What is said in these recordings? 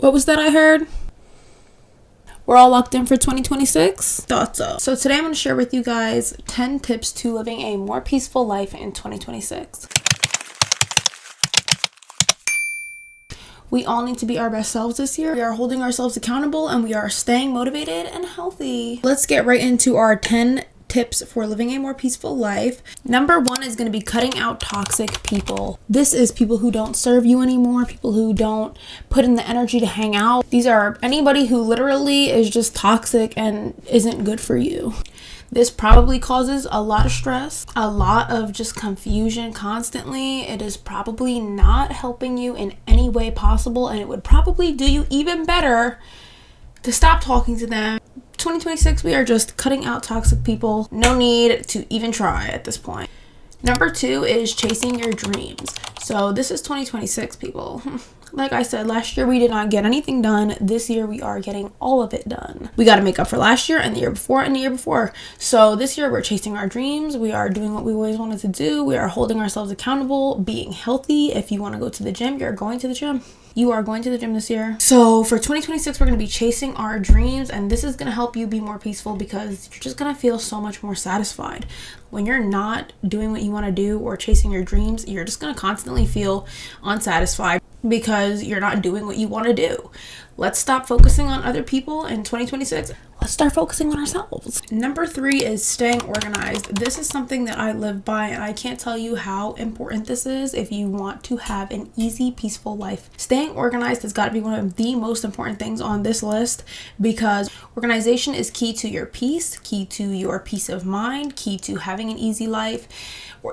What was that I heard? We're all locked in for 2026? Thought so. So today I'm going to share with you guys 10 tips to living a more peaceful life in 2026. We all need to be our best selves this year. We are holding ourselves accountable and we are staying motivated and healthy. Let's get right into our 10 tips for living a more peaceful life. Number 1 is going to be cutting out toxic people. This is people who don't serve you anymore, people who don't put in the energy to hang out. These are anybody who literally is just toxic and isn't good for you. This probably causes a lot of stress, a lot of just confusion constantly. It is probably not helping you in any way possible, and it would probably do you even better to stop talking to them. 2026, we are just cutting out toxic people. No need to even try at this point. Number 2 is chasing your dreams. So this is 2026, people. Like I said, last year we did not get anything done. This year we are getting all of it done. We got to make up for last year and the year before and the year before. So this year we're chasing our dreams. We are doing what we always wanted to do. We are holding ourselves accountable, being healthy. If you want to go to the gym, you're going to the gym. You are going to the gym this year. So for 2026, we're going to be chasing our dreams, and this is going to help you be more peaceful because you're just going to feel so much more satisfied. When you're not doing what you want to do or chasing your dreams, you're just going to constantly feel unsatisfied because you're not doing what you want to do. Let's stop focusing on other people in 2026. Let's start focusing on ourselves. Number 3 is staying organized. This is something that I live by, and I can't tell you how important this is if you want to have an easy, peaceful life. Staying organized has got to be one of the most important things on this list because organization is key to your peace, key to your peace of mind, key to having an easy life.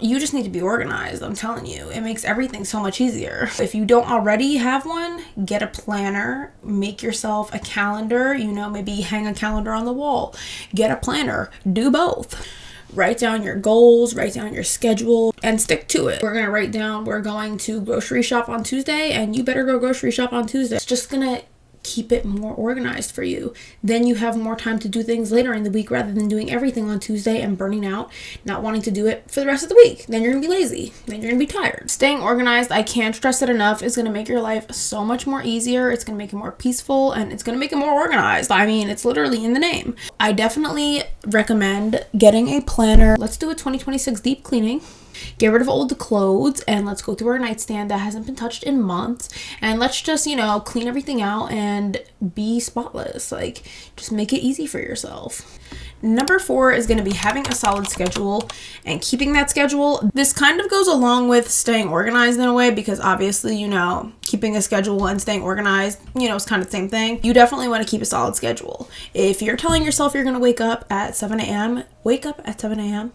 You just need to be organized. I'm telling you, it makes everything so much easier. If you don't already have one, get a planner, make yourself a calendar, maybe hang a calendar on the wall, get a planner, do both. Write down your goals, write down your schedule, and stick to it. We're going to write down, we're going to grocery shop on Tuesday, and you better go grocery shop on Tuesday. It's just going to keep it more organized for you. Then you have more time to do things later in the week rather than doing everything on Tuesday and burning out, not wanting to do it for the rest of the week. Then you're going to be lazy. Then you're going to be tired. Staying organized, I can't stress it enough, is going to make your life so much more easier. It's going to make it more peaceful, and it's going to make it more organized. I mean, it's literally in the name. I definitely recommend getting a planner. Let's do a 2026 deep cleaning. Get rid of old clothes and let's go through our nightstand that hasn't been touched in months, and let's just, clean everything out and be spotless. Just make it easy for yourself. Number 4 is going to be having a solid schedule and keeping that schedule. This kind of goes along with staying organized in a way because obviously, keeping a schedule and staying organized, is kind of the same thing. You definitely want to keep a solid schedule. If you're telling yourself you're going to wake up at 7 a.m., wake up at 7 a.m.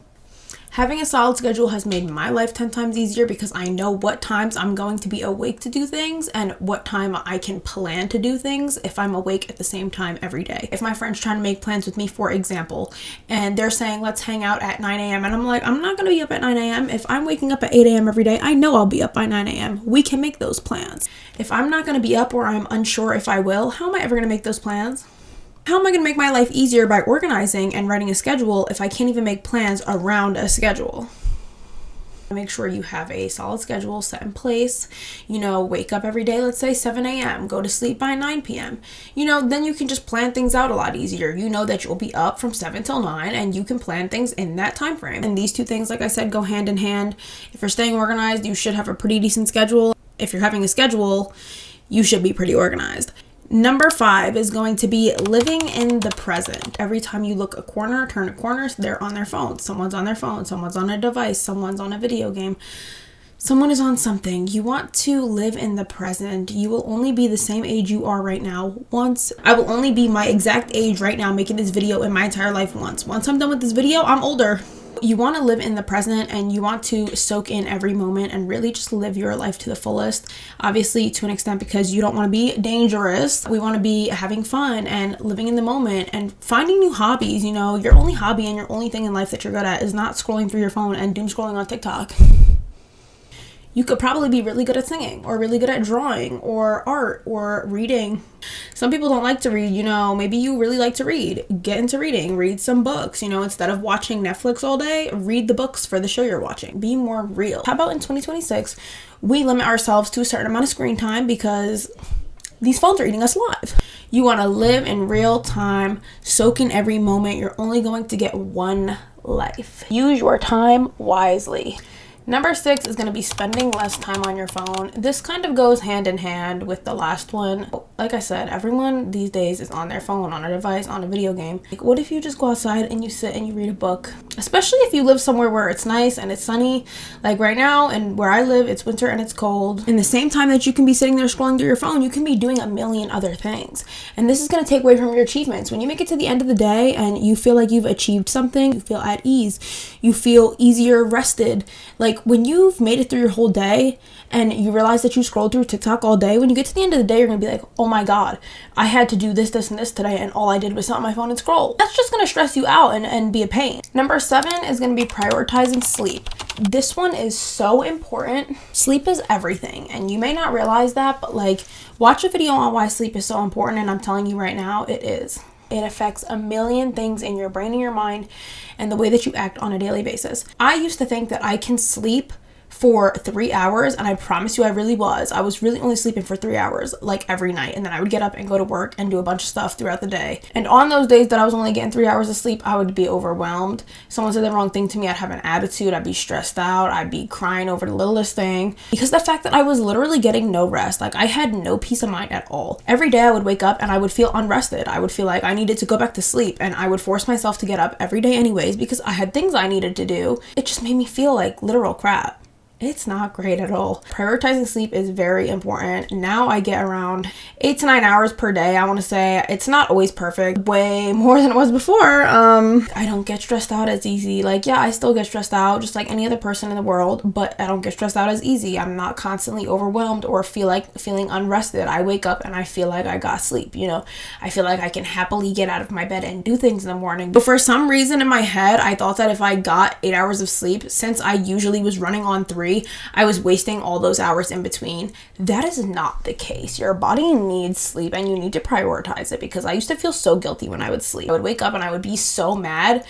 Having a solid schedule has made my life 10 times easier because I know what times I'm going to be awake to do things and what time I can plan to do things if I'm awake at the same time every day. If my friend's trying to make plans with me, for example, and they're saying, let's hang out at 9 a.m. and I'm like, I'm not going to be up at 9 a.m. If I'm waking up at 8 a.m. every day, I know I'll be up by 9 a.m. We can make those plans. If I'm not going to be up or I'm unsure if I will, how am I ever going to make those plans? How am I going to make my life easier by organizing and writing a schedule if I can't even make plans around a schedule? Make sure you have a solid schedule set in place. Wake up every day, let's say 7 a.m., go to sleep by 9 p.m. Then you can just plan things out a lot easier. You know that you'll be up from 7 till 9 and you can plan things in that time frame. And these two things, like I said, go hand in hand. If you're staying organized, you should have a pretty decent schedule. If you're having a schedule, you should be pretty organized. Number 5 is going to be living in the present. Every time you look a corner, turn a corner, they're on their phone. Someone's on their phone. Someone's on a device. Someone's on a video game. Someone is on something. You want to live in the present. You will only be the same age you are right now once. I will only be my exact age right now making this video in my entire life once. Once I'm done with this video, I'm older. You want to live in the present and you want to soak in every moment and really just live your life to the fullest. Obviously, to an extent, because you don't want to be dangerous. We want to be having fun and living in the moment and finding new hobbies. Your only hobby and your only thing in life that you're good at is not scrolling through your phone and doom scrolling on TikTok. You could probably be really good at singing or really good at drawing or art or reading. Some people don't like to read, maybe you really like to read. Get into reading, read some books, instead of watching Netflix all day, read the books for the show you're watching. Be more real. How about in 2026, we limit ourselves to a certain amount of screen time because these phones are eating us alive. You want to live in real time, soak in every moment. You're only going to get one life. Use your time wisely. Number 6 is going to be spending less time on your phone. This kind of goes hand in hand with the last one. Like I said, everyone these days is on their phone, on a device, on a video game. Like, what if you just go outside and you sit and you read a book? Especially if you live somewhere where it's nice and it's sunny. Like right now, and where I live, it's winter and it's cold. In the same time that you can be sitting there scrolling through your phone, you can be doing a million other things. And this is going to take away from your achievements. When you make it to the end of the day and you feel like you've achieved something, you feel at ease, you feel easier rested. Like when you've made it through your whole day and you realize that you scrolled through TikTok all day, when you get to the end of the day, you're going to be like, oh my God, I had to do this, and this today, and all I did was sit on my phone and scroll. That's just going to stress you out and be a pain. Number 7 is going to be prioritizing sleep. This one is so important. Sleep is everything, and you may not realize that, but like, watch a video on why sleep is so important, and I'm telling you right now, it is. It affects a million things in your brain and your mind and the way that you act on a daily basis. I used to think that I can sleep for 3 hours, and I promise you I really was. I was really only sleeping for 3 hours like every night, and then I would get up and go to work and do a bunch of stuff throughout the day. And on those days that I was only getting 3 hours of sleep, I would be overwhelmed. Someone said the wrong thing to me, I'd have an attitude, I'd be stressed out, I'd be crying over the littlest thing, because the fact that I was literally getting no rest. Like I had no peace of mind at all. Every day I would wake up and I would feel unrested. I would feel like I needed to go back to sleep, and I would force myself to get up every day anyways because I had things I needed to do. It just made me feel like literal crap. It's not great at all. Prioritizing sleep is very important. Now I get around 8 to 9 hours per day. I want to say it's not always perfect, way more than it was before. I don't get stressed out as easy. Like, yeah, I still get stressed out just like any other person in the world, but I don't get stressed out as easy. I'm not constantly overwhelmed or feeling unrested. I wake up and I feel like I got sleep, you know. I feel like I can happily get out of my bed and do things in the morning. But for some reason in my head, I thought that if I got 8 hours of sleep, since I usually was running on 3, I was wasting all those hours in between. That is not the case. Your body needs sleep and you need to prioritize it, because I used to feel so guilty when I would sleep. I would wake up and I would be so mad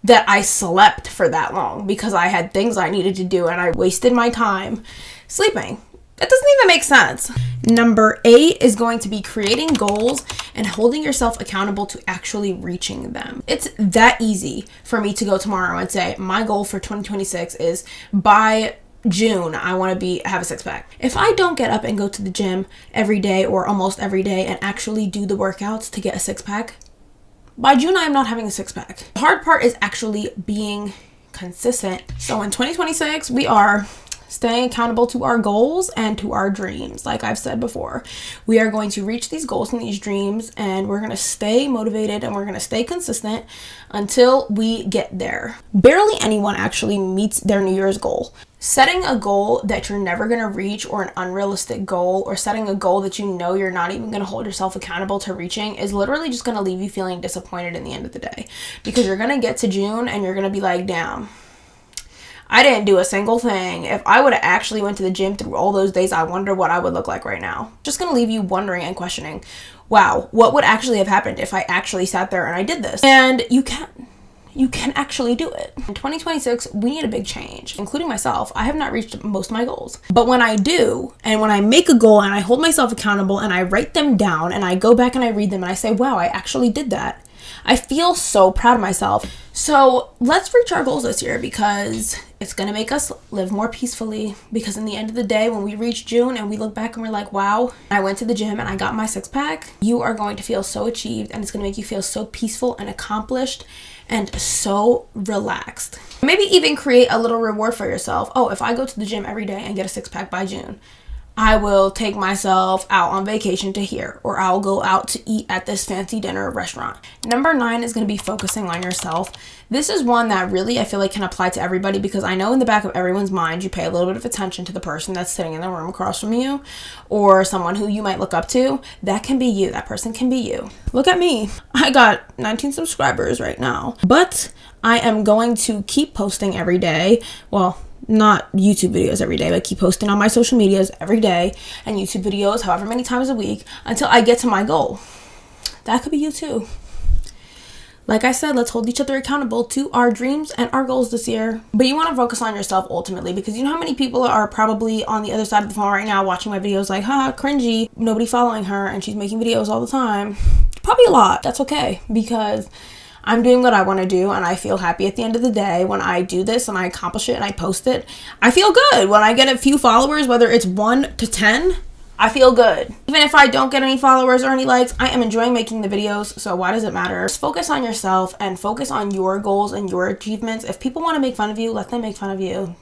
that I slept for that long because I had things I needed to do and I wasted my time sleeping. That doesn't even make sense. Number 8 is going to be creating goals and holding yourself accountable to actually reaching them. It's that easy for me to go tomorrow and say, my goal for 2026 is by June, I want to have a 6-pack. If I don't get up and go to the gym every day or almost every day and actually do the workouts to get a 6-pack, by June, I am not having a 6-pack. The hard part is actually being consistent. So in 2026, we are staying accountable to our goals and to our dreams. Like I've said before, we are going to reach these goals and these dreams, and we're going to stay motivated and we're going to stay consistent until we get there. Barely anyone actually meets their New Year's goal. Setting a goal that you're never going to reach, or an unrealistic goal, or setting a goal that you know you're not even going to hold yourself accountable to reaching is literally just going to leave you feeling disappointed in the end of the day, because you're going to get to June and you're going to be like, damn, I didn't do a single thing. If I would have actually went to the gym through all those days, I wonder what I would look like right now. Just going to leave you wondering and questioning, wow, what would actually have happened if I actually sat there and I did this? And you can actually do it. In 2026, we need a big change, including myself. I have not reached most of my goals. But when I do, and when I make a goal and I hold myself accountable and I write them down and I go back and I read them and I say, wow, I actually did that, I feel so proud of myself. So let's reach our goals this year, because it's going to make us live more peacefully. Because in the end of the day, when we reach June and we look back and we're like, wow, I went to the gym and I got my 6-pack, you are going to feel so achieved, and it's going to make you feel so peaceful and accomplished and so relaxed. Maybe even create a little reward for yourself. Oh, if I go to the gym every day and get a 6-pack by June, I will take myself out on vacation to here, or I'll go out to eat at this fancy dinner restaurant. Number 9 is going to be focusing on yourself. This is one that really I feel like can apply to everybody, because I know in the back of everyone's mind, you pay a little bit of attention to the person that's sitting in the room across from you, or someone who you might look up to. That can be you. That person can be you. Look at me. I got 19 subscribers right now, but I am going to keep posting every day. Well, not YouTube videos every day, but keep posting on my social medias every day, and YouTube videos however many times a week until I get to my goal. That could be you too. Like I said, let's hold each other accountable to our dreams and our goals this year. But you want to focus on yourself ultimately, because you know how many people are probably on the other side of the phone right now watching my videos like, haha, cringy, nobody following her and she's making videos all the time. Probably a lot. That's okay, because I'm doing what I want to do and I feel happy at the end of the day when I do this and I accomplish it and I post it. I feel good when I get a few followers, whether it's 1 to 10. I feel good. Even if I don't get any followers or any likes, I am enjoying making the videos, so why does it matter? Just focus on yourself and focus on your goals and your achievements. If people want to make fun of you, let them make fun of you.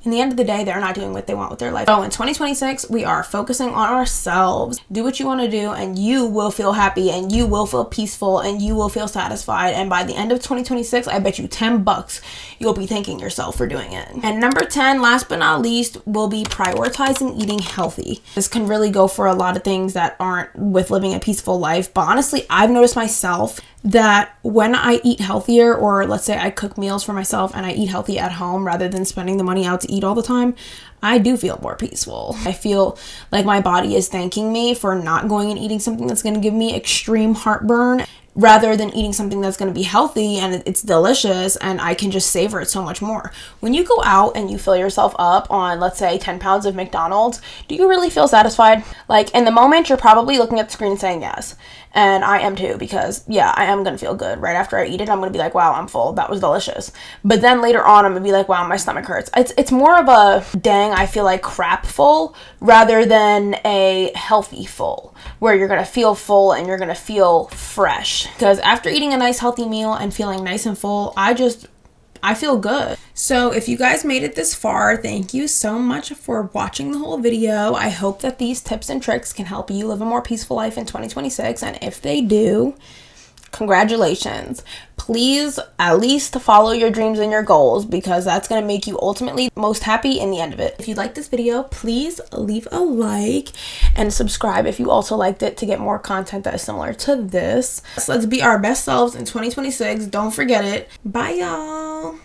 In the end of the day, they're not doing what they want with their life. So in 2026, we are focusing on ourselves. Do what you want to do and you will feel happy and you will feel peaceful and you will feel satisfied. And by the end of 2026, I bet you $10 you'll be thanking yourself for doing it. And number 10, last but not least, will be prioritizing eating healthy. This can really go for a lot of things that aren't with living a peaceful life. But honestly, I've noticed myself that when I eat healthier, or let's say I cook meals for myself and I eat healthy at home rather than spending the money out to eat all the time, I do feel more peaceful. I feel like my body is thanking me for not going and eating something that's going to give me extreme heartburn, rather than eating something that's going to be healthy and it's delicious and I can just savor it so much more. When you go out and you fill yourself up on, let's say, 10 pounds of McDonald's, do you really feel satisfied? Like, in the moment, you're probably looking at the screen and saying yes. And I am too, because yeah, I am going to feel good. Right after I eat it, I'm going to be like, wow, I'm full. That was delicious. But then later on, I'm going to be like, wow, my stomach hurts. It's more of a, dang, I feel like crap full, rather than a healthy full, where you're going to feel full and you're going to feel fresh. Because after eating a nice healthy meal and feeling nice and full, I feel good. So if you guys made it this far, thank you so much for watching the whole video. I hope that these tips and tricks can help you live a more peaceful life in 2026. And if they do, congratulations. Please at least follow your dreams and your goals, because that's going to make you ultimately most happy in the end of it. If you like this video, please leave a like and subscribe if you also liked it, to get more content that is similar to this. So let's be our best selves in 2026. Don't forget it. Bye, y'all.